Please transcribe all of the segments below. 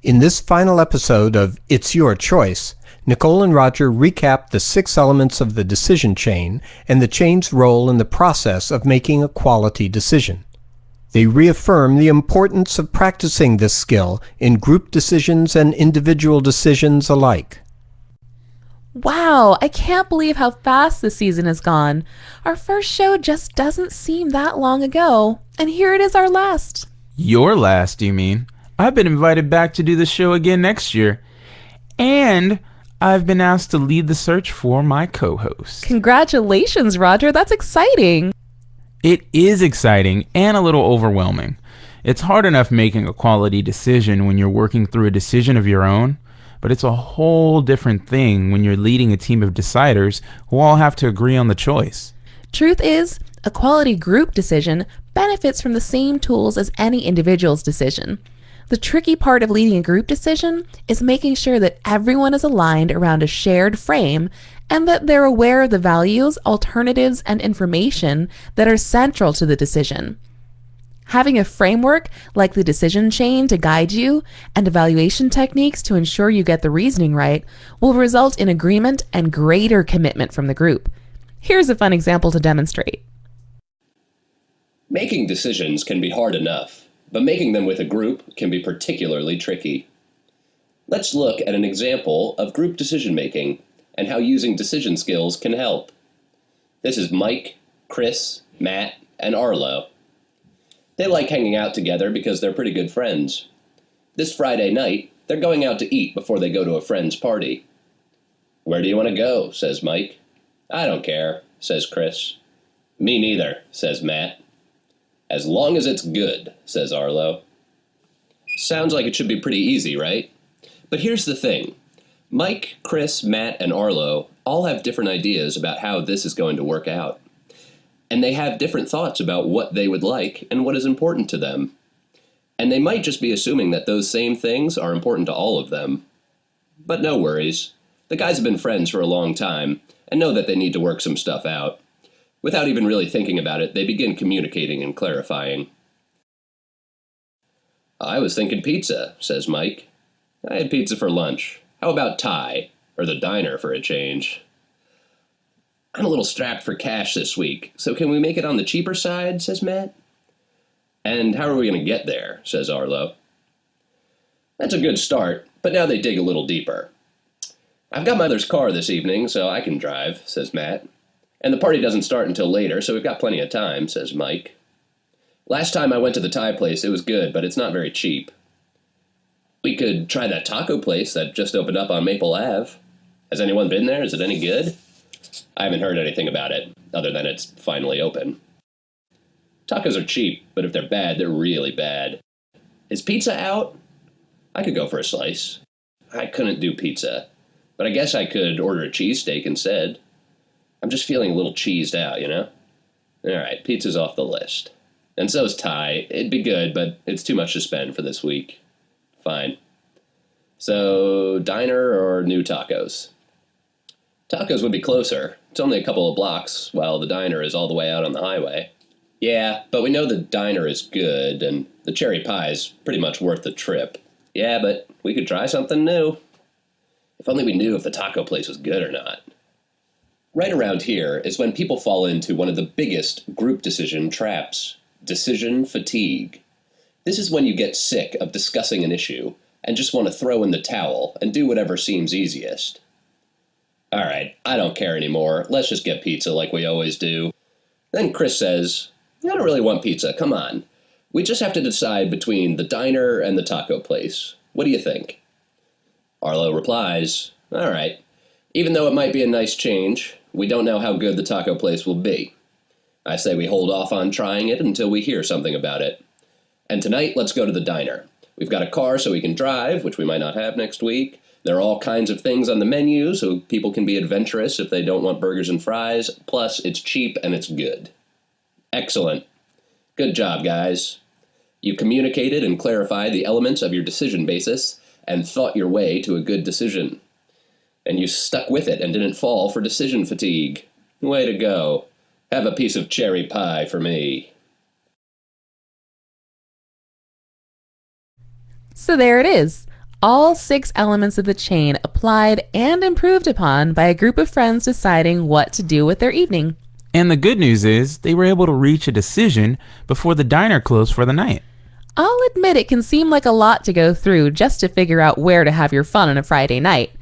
In this final episode of It's Your Choice, Nicole and Roger recap the 6 elements of the decision chain and the chain's role in the process of making a quality decision. They reaffirm the importance of practicing this skill in group decisions and individual decisions alike. Wow, I can't believe how fast this season has gone. Our first show just doesn't seem that long ago, and here it is our last. Your last, you mean? I've been invited back to do the show again next year. And I've been asked to lead the search for my co-host. Congratulations, Roger. That's exciting. It is exciting and a little overwhelming. It's hard enough making a quality decision when you're working through a decision of your own, but it's a whole different thing when you're leading a team of deciders who all have to agree on the choice. Truth is, a quality group decision benefits from the same tools as any individual's decision. The tricky part of leading a group decision is making sure that everyone is aligned around a shared frame and that they're aware of the values, alternatives, and information that are central to the decision. Having a framework like the decision chain to guide you and evaluation techniques to ensure you get the reasoning right will result in agreement and greater commitment from the group. Here's a fun example to demonstrate. Making decisions can be hard enough, but making them with a group can be particularly tricky. Let's look at an example of group decision-making and how using decision skills can help. This is Mike, Chris, Matt, and Arlo. They like hanging out together because they're pretty good friends. This Friday night, they're going out to eat before they go to a friend's party. "Where do you want to go?" says Mike. "I don't care," says Chris. "Me neither," says Matt. "As long as it's good," says Arlo. Sounds like it should be pretty easy, right? But here's the thing. Mike, Chris, Matt, and Arlo all have different ideas about how this is going to work out. And they have different thoughts about what they would like and what is important to them. And they might just be assuming that those same things are important to all of them. But no worries. The guys have been friends for a long time and know that they need to work some stuff out. Without even really thinking about it, they begin communicating and clarifying. "I was thinking pizza," says Mike. "I had pizza for lunch. How about Thai? Or the diner for a change?" "I'm a little strapped for cash this week, so can we make it on the cheaper side?" says Matt. "And how are we going to get there?" says Arlo. That's a good start, but now they dig a little deeper. "I've got my mother's car this evening, so I can drive," says Matt. "And the party doesn't start until later, so we've got plenty of time," says Mike. "Last time I went to the Thai place, it was good, but it's not very cheap." "We could try that taco place that just opened up on Maple Ave. Has anyone been there? Is it any good?" "I haven't heard anything about it, other than it's finally open." "Tacos are cheap, but if they're bad, they're really bad. Is pizza out?" "I could go for a slice." "I couldn't do pizza, but I guess I could order a cheesesteak instead. I'm just feeling a little cheesed out, you know?" "All right, pizza's off the list. And so's Thai. It'd be good, but it's too much to spend for this week." "Fine. So, diner or new tacos?" "Tacos would be closer. It's only a couple of blocks, while the diner is all the way out on the highway." "Yeah, but we know the diner is good, and the cherry pie's pretty much worth the trip." "Yeah, but we could try something new." If only we knew if the taco place was good or not. Right around here is when people fall into one of the biggest group decision traps: decision fatigue. This is when you get sick of discussing an issue and just want to throw in the towel and do whatever seems easiest. "All right, I don't care anymore. Let's just get pizza like we always do." Then Chris says, "I don't really want pizza. Come on. We just have to decide between the diner and the taco place. What do you think?" Arlo replies, "All right. Even though it might be a nice change, we don't know how good the taco place will be. I say we hold off on trying it until we hear something about it. And tonight, let's go to the diner. We've got a car so we can drive, which we might not have next week. There are all kinds of things on the menu, so people can be adventurous if they don't want burgers and fries. Plus, it's cheap and it's good." Excellent. Good job, guys. You communicated and clarified the elements of your decision basis and thought your way to a good decision. And you stuck with it and didn't fall for decision fatigue. Way to go. Have a piece of cherry pie for me. So there it is. All 6 elements of the chain applied and improved upon by a group of friends deciding what to do with their evening. And the good news is they were able to reach a decision before the diner closed for the night. I'll admit it can seem like a lot to go through just to figure out where to have your fun on a Friday night.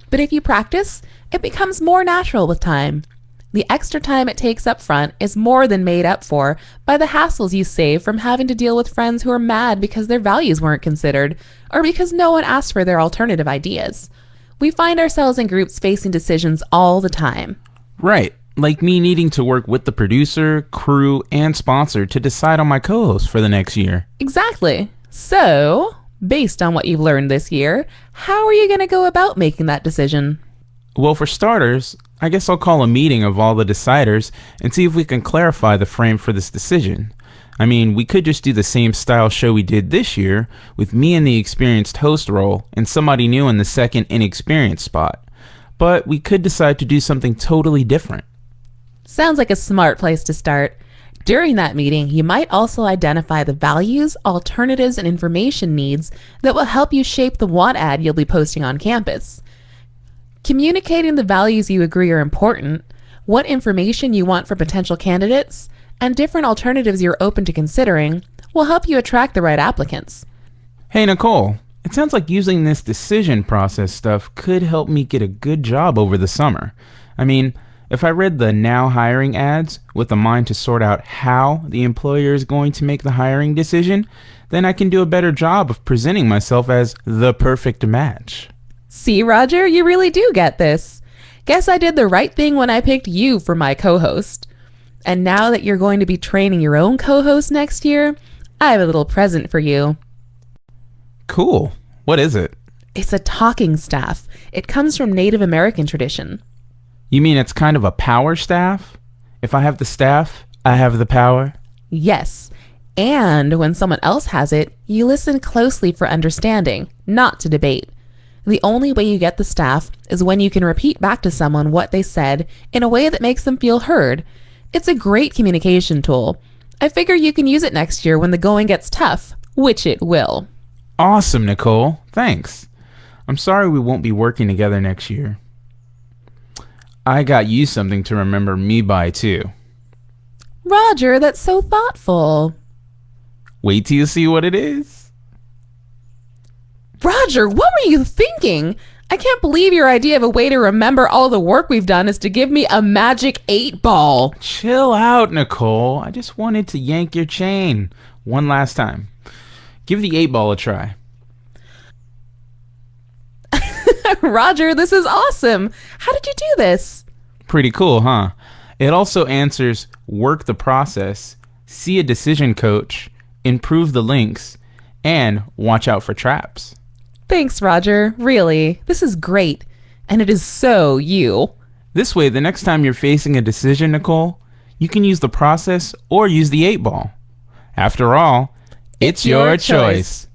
But if you practice, it becomes more natural with time. The extra time it takes up front is more than made up for by the hassles you save from having to deal with friends who are mad because their values weren't considered, or because no one asked for their alternative ideas. We find ourselves in groups facing decisions all the time. Right, like me needing to work with the producer, crew, and sponsor to decide on my co-host for the next year. Exactly. So, based on what you've learned this year, how are you going to go about making that decision? Well, for starters, I guess I'll call a meeting of all the deciders and see if we can clarify the frame for this decision. I mean, we could just do the same style show we did this year with me in the experienced host role and somebody new in the second inexperienced spot. But we could decide to do something totally different. Sounds like a smart place to start. During that meeting, you might also identify the values, alternatives, and information needs that will help you shape the want ad you'll be posting on campus. Communicating the values you agree are important, what information you want for potential candidates, and different alternatives you're open to considering will help you attract the right applicants. Hey Nicole, it sounds like using this decision process stuff could help me get a good job over the summer. I mean, if I read the now hiring ads with a mind to sort out how the employer is going to make the hiring decision, then I can do a better job of presenting myself as the perfect match. See, Roger, you really do get this. Guess I did the right thing when I picked you for my co-host. And now that you're going to be training your own co-host next year, I have a little present for you. Cool. What is it? It's a talking staff. It comes from Native American tradition. You mean it's kind of a power staff? If I have the staff, I have the power? Yes. And when someone else has it, you listen closely for understanding, not to debate. The only way you get the staff is when you can repeat back to someone what they said in a way that makes them feel heard. It's a great communication tool. I figure you can use it next year when the going gets tough, which it will. Awesome, Nicole. Thanks. I'm sorry we won't be working together next year. I got you something to remember me by, too. Roger, that's so thoughtful. Wait till you see what it is. Roger, what were you thinking? I can't believe your idea of a way to remember all the work we've done is to give me a magic 8-ball. Chill out, Nicole. I just wanted to yank your chain one last time. Give the 8-ball a try. Roger, this is awesome. How did you do this? Pretty cool, huh? It also answers work the process, see a decision coach, improve the links, and watch out for traps. Thanks, Roger. Really, this is great. And it is so you. This way, the next time you're facing a decision, Nicole, you can use the process or use the 8-ball. After all, it's your choice.